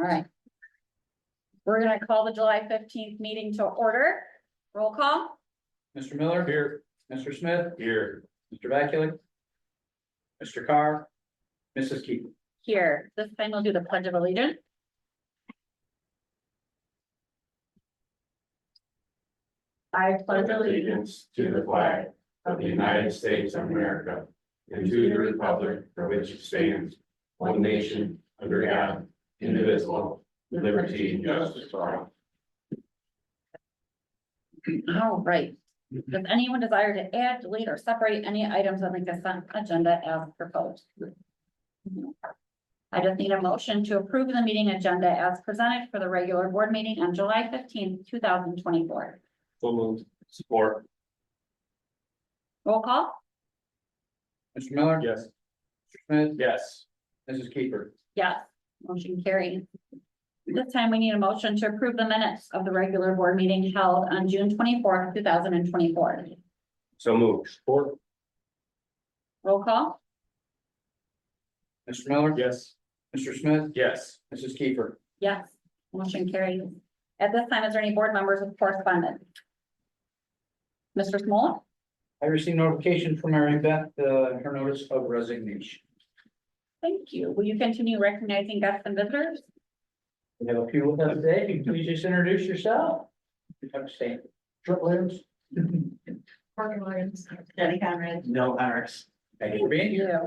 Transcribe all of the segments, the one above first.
All right. We're gonna call the July 15th meeting to order. Roll call. Mr. Miller. Here. Mr. Smith. Here. Mr. Vaculik. Mr. Carr. Mrs. Keeper. Here. This time we'll do the Pledge of Allegiance. I pledge allegiance to the flag of the United States of America and to the republic for which it stands, one nation, under God, indivisible, with liberty and justice for all. All right. Does anyone desire to add, delete, or separate any items on the consent agenda as proposed? I just need a motion to approve the meeting agenda as presented for the regular board meeting on July 15th, 2024. So moved. Support. Roll call. Mr. Miller. Yes. Mr. Smith. Yes. Mrs. Keeper. Yes, motion carried. This time we need a motion to approve the minutes of the regular board meeting held on June 24th, 2024. So moved. Support. Roll call. Mr. Miller. Yes. Mr. Smith. Yes. Mrs. Keeper. Yes, motion carried. At this time, is there any board members with correspondence? Mr. Smoll? I received notification from Mary Beth, her notice of resignation. Thank you. Will you continue recognizing guests and visitors? We have a few with us today. Can you please just introduce yourself? You have to say. Short Williams. Morgan Williams, Jenny Conrad. No Harris. Thank you for being here.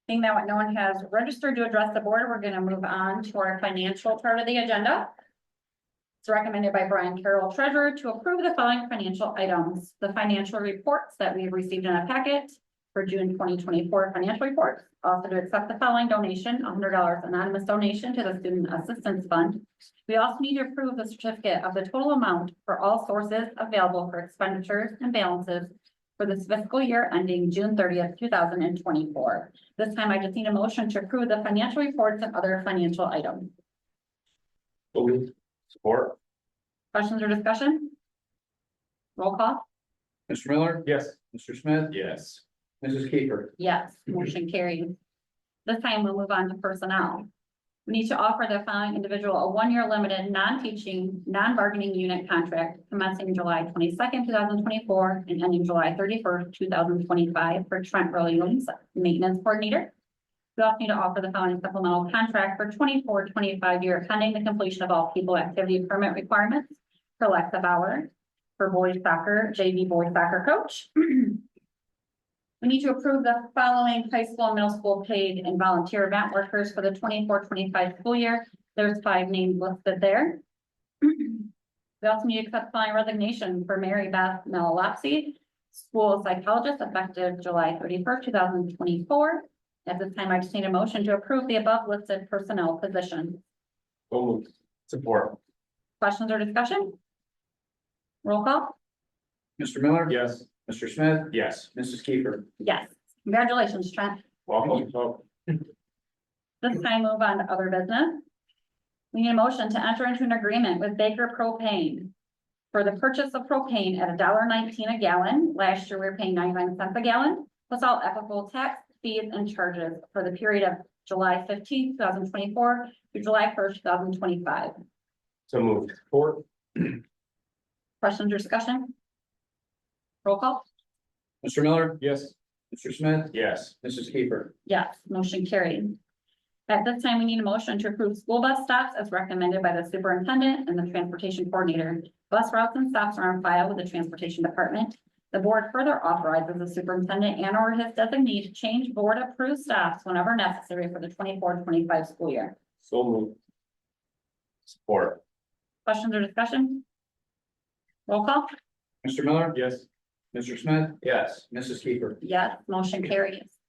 Seeing that no one has registered to address the board, we're going to move on to our financial part of the agenda. It's recommended by Brian Carroll, Treasurer, to approve the following financial items. The financial reports that we've received in a packet for June 2024 financial reports. Also to accept the following donation, $100 anonymous donation to the Student Assistance Fund. We also need to approve the certificate of the total amount for all sources available for expenditures and balances for this fiscal year ending June 30th, 2024. This time I just need a motion to approve the financial reports and other financial items. So moved. Support. Questions or discussion? Roll call. Mr. Miller. Yes. Mr. Smith. Yes. Mrs. Keeper. Yes, motion carried. This time we'll move on to personnel. We need to offer the following individual a one-year limited, non-teaching, non-bargaining unit contract commencing July 22nd, 2024 and ending July 31st, 2025 for Trent Williams, maintenance coordinator. We also need to offer the following supplemental contract for 24-25 year pending the completion of all people activity permit requirements for Alexa Bauer for boys soccer, JV boys soccer coach. We need to approve the following high school and middle school paid and volunteer event workers for the 24-25 school year. There's 5 names listed there. We also need to accept the following resignation for Mary Beth Malolopsy, school psychologist, effective July 31st, 2024. At this time, I just need a motion to approve the above listed personnel positions. So moved. Support. Questions or discussion? Roll call. Mr. Miller. Yes. Mr. Smith. Yes. Mrs. Keeper. Yes. Congratulations, Trent. Welcome. This time, move on to other business. We need a motion to enter into an agreement with Baker Propane for the purchase of propane at $1.19 a gallon. Last year, we were paying 99 cents a gallon, plus all applicable tax, fees, and charges for the period of July 15th, 2024 through July 1st, 2025. So moved. Support. Questions or discussion? Roll call. Mr. Miller. Yes. Mr. Smith. Yes. Mrs. Keeper. Yes, motion carried. At this time, we need a motion to approve school bus stops as recommended by the superintendent and the transportation coordinator. Bus routes and stops are on file with the transportation department. The board further authorizes the superintendent and or his designee to change board approved stops whenever necessary for the 24-25 school year. So moved. Support. Questions or discussion? Roll call. Mr. Miller. Yes. Mr. Smith. Yes. Mrs. Keeper. Yes, motion carries.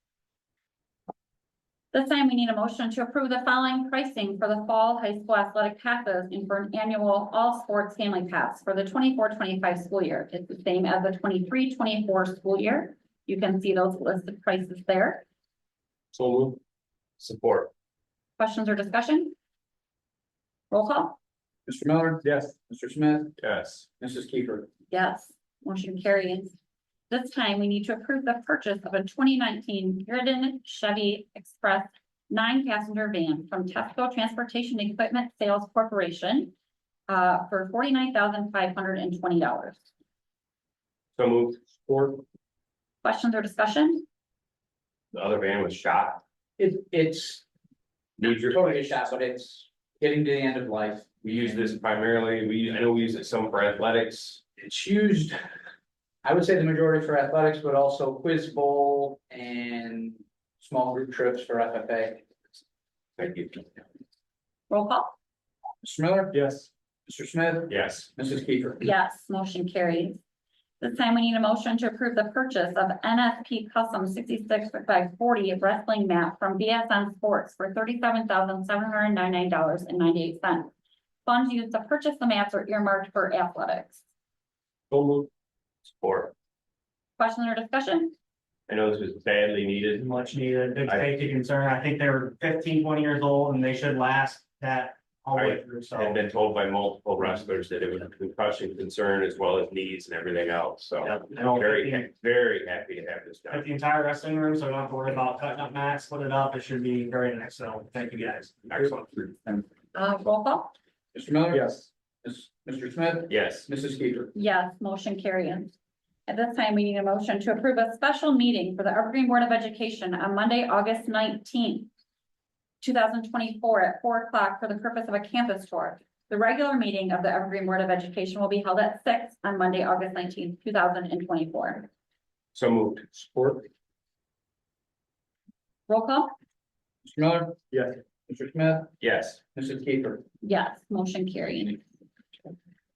This time we need a motion to approve the following pricing for the fall high school athletic passes and for an annual all sports family pass for the 24-25 school year. It's the same as the 23-24 school year. You can see those listed prices there. So moved. Support. Questions or discussion? Roll call. Mr. Miller. Yes. Mr. Smith. Yes. Mrs. Keeper. Yes, motion carries. This time we need to approve the purchase of a 2019 Sheridan Chevy Express 9-passenger van from Tesco Transportation Equipment Sales Corporation for $49,520. So moved. Support. Questions or discussion? The other van was shot. It's Need your. totally a shot, but it's getting to the end of life. We use this primarily, I know we use it some for athletics. It's used, I would say the majority for athletics, but also quiz bowl and small group trips for FFA. Thank you. Roll call. Mr. Miller? Yes. Mr. Smith? Yes. Mrs. Kiefer? Yes, motion carries. This time we need a motion to approve the purchase of NSP Custom 66x40 wrestling mat from BSN Sports for $37,799.98. Funds used to purchase the mats are earmarked for athletics. So moved. Support. Questions or discussion? I know this was badly needed. Much needed, big safety concern. I think they're 15, 20 years old and they should last that all the way through, I've so. been told by multiple wrestlers that it was a concussion concern as well as knees and everything else, so. Yeah, I don't Very, think- very happy to have this At done. the entire wrestling room, so we don't have to worry about cutting up mats, split it up. It should be very nice. So thank you guys. Excellent. Roll call. Mr. Miller? Yes. Mr. Smith? Yes. Mrs. Kiefer? Yes, motion carries. At this time, we need a motion to approve a special meeting for the Evergreen Board of Education on Monday, August 19th, 2024 at 4:00 for the purpose of a campus tour. The regular meeting of the Evergreen Board of Education will be held at 6 on Monday, August 19th, 2024. So moved. Support. Roll call. Mr. Miller? Yes. Mr. Smith? Yes. Mrs. Kiefer? Yes, motion carried.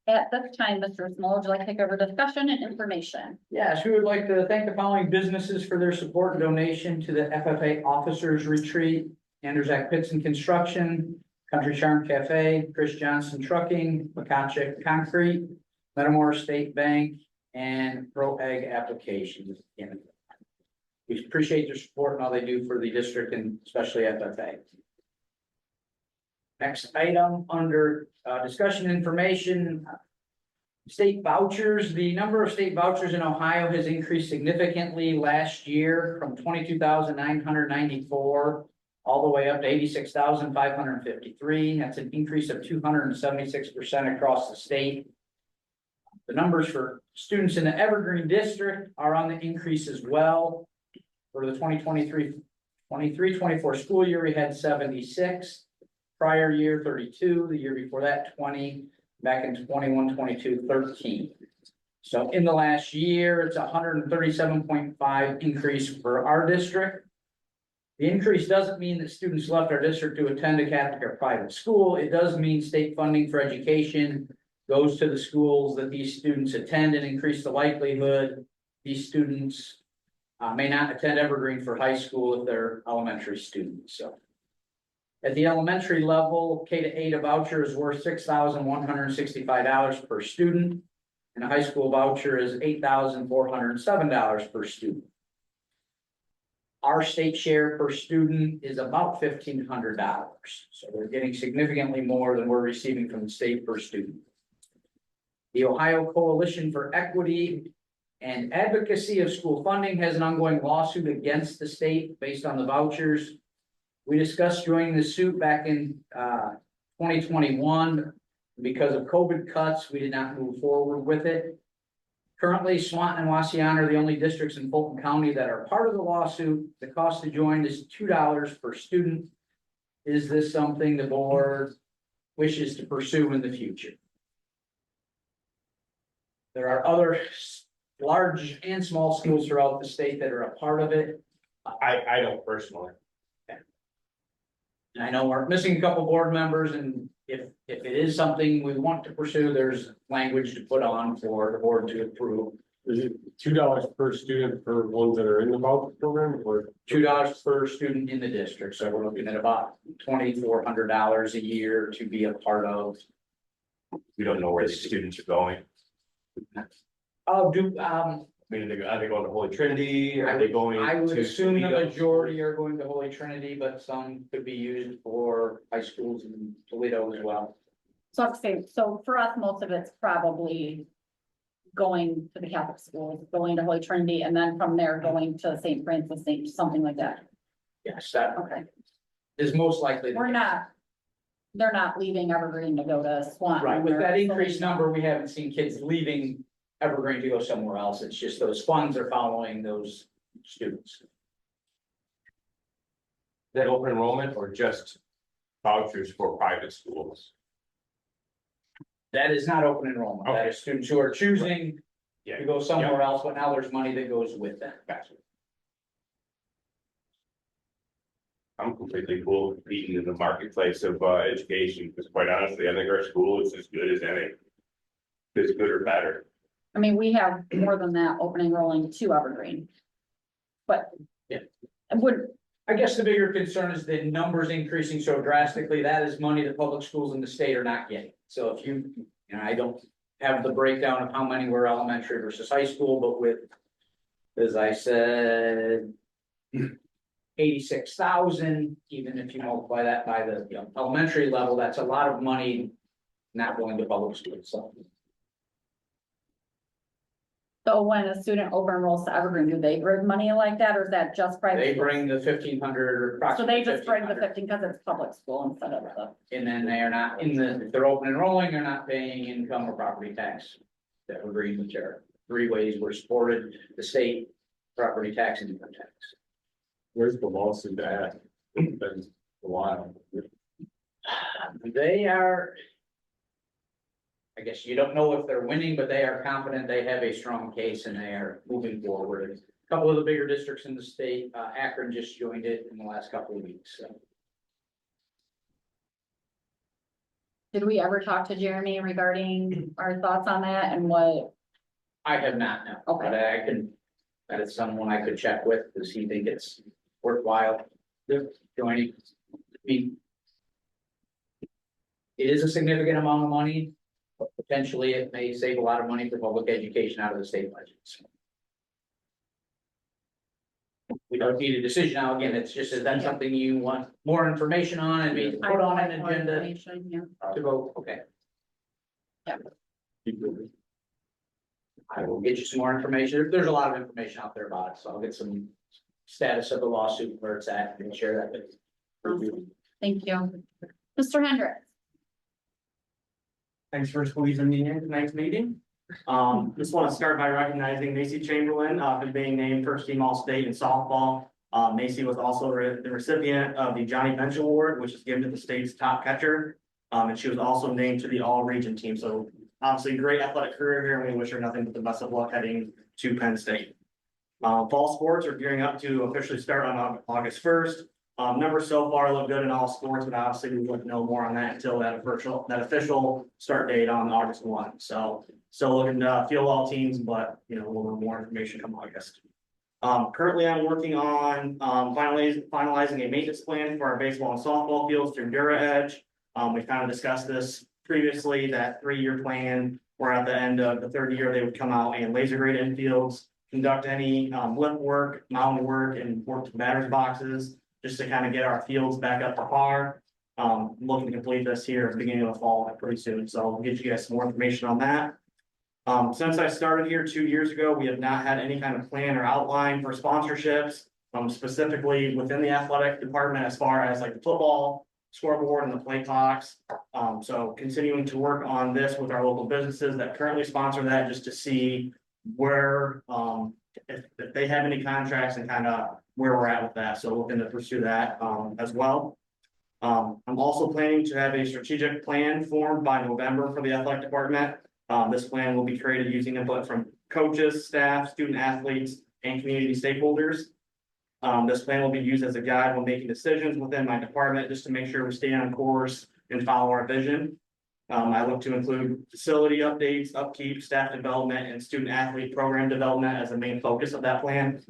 At this time, Mr. Small, would you like to take over discussion and information? Yes, we would like to thank the following businesses for their support and donation to the FFA Officers Retreat. Anders Pitson Construction, Country Charm Cafe, Chris Johnson Trucking, McConaughey Concrete, Metamora State Bank, and Pro Ag Applications. We appreciate their support and all they do for the district and especially FFA. Next item under discussion information. State vouchers, the number of state vouchers in Ohio has increased significantly last year from 22,994 all the way up to 86,553. That's an increase of 276% across the state. The numbers for students in the Evergreen district are on the increase as well. For the 2023-24 school year, we had 76. Prior year, 32. The year before that, 20. Back in 21-22, 13. So in the last year, it's 137.5 increase for our district. The increase doesn't mean that students left our district to attend a Catholic or private school. It does mean state funding for education goes to the schools that these students attend and increase the likelihood these students may not attend Evergreen for high school if they're elementary students. So at the elementary level, K-8 a voucher is worth $6,165 per student, and a high school voucher is $8,407 per student. Our state share per student is about $1,500, so we're getting significantly more than we're receiving from the state per student. The Ohio Coalition for Equity and Advocacy of School Funding has an ongoing lawsuit against the state based on the vouchers. We discussed joining the suit back in 2021. Because of COVID cuts, we did not move forward with it. Currently, Swanton and Waseon are the only districts in Fulton County that are part of the lawsuit. The cost to join is $2 per student. Is this something the board wishes to pursue in the future? There are other large and small schools throughout the state that are a part of it. I don't personally. And I know we're missing a couple board members, and if it is something we want to pursue, there's language to put on for the board to approve. Is it $2 per student for ones that are in the voucher program or? $2 per student in the district, so we're looking at about $2,400 a year to be a part of. We don't know where these students are going. I'll do, I mean, are they going to Holy Trinity? Are they going? I would to assume the Toledo? majority are going to Holy Trinity, but some could be used for high schools in Toledo as well. So I have to say, so for us, most of it's probably going to the Catholic schools, going to Holy Trinity, and then from there going to St. Francis, something like that. Yes, that, Okay. is most likely. the We're case. not, they're not leaving Evergreen to go to Swan. Right, with that We're- increased number, we haven't seen kids leaving Evergreen to go somewhere else. It's just those funds are following those students. That open enrollment or just vouchers for private schools? That is not open enrollment. That is students who are choosing to go somewhere else, but now there's money that goes with that. Gotcha. I'm completely cool with being in the marketplace of education, because quite honestly, I think our school is as good as any. As good or better. I mean, we have more than that open enrolling to Evergreen. But. Yeah. It would, I guess the bigger concern is the numbers increasing so drastically. That is money that public schools in the state are not getting. So if you, I don't have the breakdown of how many were elementary versus high school, but with, as I said, 86,000, even if you multiply that by the, elementary level, that's a lot of money not going to public schools, so. so when a student open enrolls to Evergreen, do they bring money like that, or is that just private? They schools? bring the 1,500 or So approximately they just bring the 1,500. 15 because it's public school instead of the, And then they are not in the, if they're open enrolling, they're not paying income or property tax. That would read the chair. 3 ways we're supported, the state, property tax and income tax. Where's the lawsuit at? It's been a while. They are. I guess you don't know if they're winning, but they are confident they have a strong case and they are moving forward. A couple of the bigger districts in the state, Akron just joined it in the last couple of weeks, so. did we ever talk to Jeremy regarding our thoughts on that and what? I have not, no, Okay. but I can, that is someone I could check with, does he think it's worthwhile joining? I mean, it is a significant amount of money, but potentially it may save a lot of money for public education out of the state budget. So we don't need a decision now, again, it's just, is that something you want more information on and be I put would on like an more agenda information, yeah. to go, okay. I will get you some more information. There's a lot of information out there about it, so I'll get some status of the lawsuit, where it's at, and share that with you. Thank you. Mr. Hendricks. Thanks for squeezing me in tonight's meeting. Just want to start by recognizing Macy Chamberlain, for being named first team All-State in softball. Macy was also the recipient of the Johnny Bench Award, which is given to the state's top catcher. And she was also named to the All-Region team. So obviously great athletic career here, and we wish her nothing but the best of luck heading to Penn State. Fall sports are gearing up to officially start on August 1st. Numbers so far look good in all sports, but obviously we wouldn't know more on that until that official start date on August 1. So still looking to field all teams, but we'll know more information come August. Currently I'm working on finalizing a maintenance plan for our baseball and softball fields through Dura Edge. We kind of discussed this previously, that 3-year plan, where at the end of the 3rd year, they would come out and laser grade infields, conduct any lip work, mound work, and work to batters boxes, just to kind of get our fields back up to par. Looking to complete this here at the beginning of the fall pretty soon, so I'll get you guys some more information on that. Since I started here 2 years ago, we have not had any kind of plan or outline for sponsorships, specifically within the athletic department, as far as like the football scoreboard and the play clocks. So continuing to work on this with our local businesses that currently sponsor that, just to see where, if they have any contracts and kind of where we're at with that. So looking to pursue that, as well. I'm also planning to have a strategic plan formed by November for the athletic department. This plan will be created using input from coaches, staff, student athletes, and community stakeholders. This plan will be used as a guide when making decisions within my department, just to make sure we stay on course and follow our vision. I look to include facility updates, upkeep, staff development, and student athlete program development as the main focus of that plan.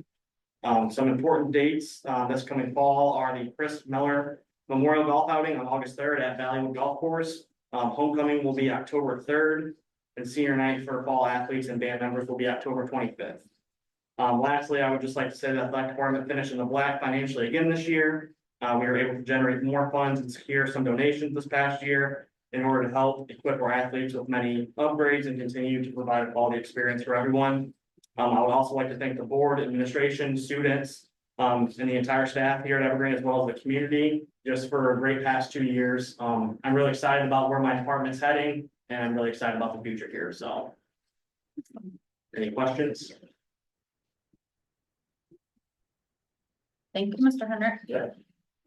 Some important dates this coming fall are the Chris Miller Memorial Golf Outing on August 3rd at Valleywood Golf Course. Homecoming will be October 3rd, and senior night for fall athletes and band members will be October 25th. Lastly, I would just like to say that the athletic department finished in the black financially again this year. We were able to generate more funds and secure some donations this past year in order to help equip our athletes with many upgrades and continue to provide a quality experience for everyone. I would also like to thank the board, administration, students, and the entire staff here at Evergreen as well as the community, just for a great past 2 years. I'm really excited about where my department's heading, and I'm really excited about the future here, so. Any questions? Thank you, Mr. Henrik. Yeah.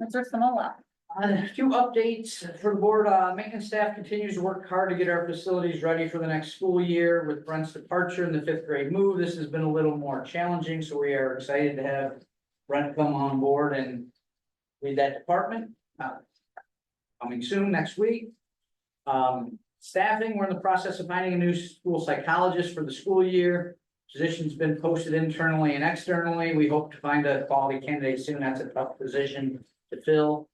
Mr. Simola. A few updates for the board. Maintenance staff continues to work hard to get our facilities ready for the next school year with Brent's departure and the fifth grade move. This has been a little more challenging, so we are excited to have Brent come on board and lead that department. Coming soon next week. Staffing, we're in the process of finding a new school psychologist for the school year. Position's been posted internally and externally. We hope to find a quality candidate soon. That's a tough position to fill.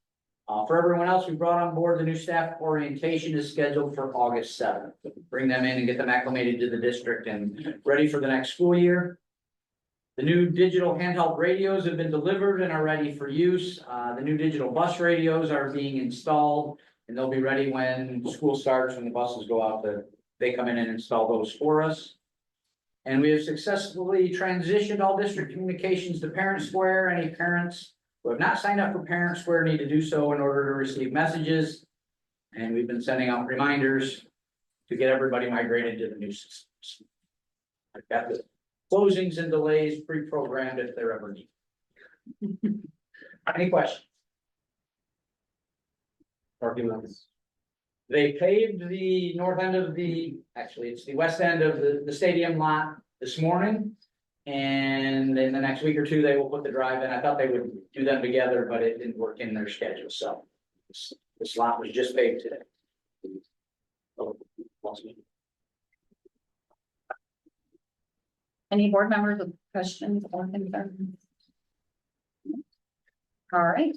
For everyone else, we brought on board the new staff orientation is scheduled for August 7th. Bring them in and get them acclimated to the district and ready for the next school year. The new digital handheld radios have been delivered and are ready for use. The new digital bus radios are being installed and they'll be ready when school starts, when the buses go out, they come in and install those for us. And we have successfully transitioned all district communications to Parent Square. Any parents who have not signed up for Parent Square need to do so in order to receive messages. And we've been sending out reminders to get everybody migrated to the new systems. I've got the closings and delays pre-programmed if they're ever needed. Any questions? Parking lots. They paved the north end of actually, it's the west end of the stadium lot this morning. And in the next week or two, they will put the drive in. I thought they would do them together, but it didn't work in their schedule, so this lot was just paved today. Any board members with questions or concerns? All right.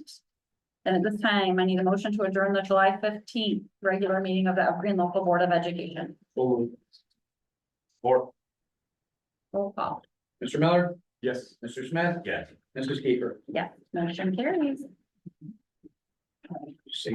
And at this time, I need a motion to adjourn the July 15th regular meeting of the Evergreen Local Board of Education. Full. Four. Roll call. Mr. Miller, Yes. Mr. Smith, Yes. Mrs. Keeper. Yes, motion carries.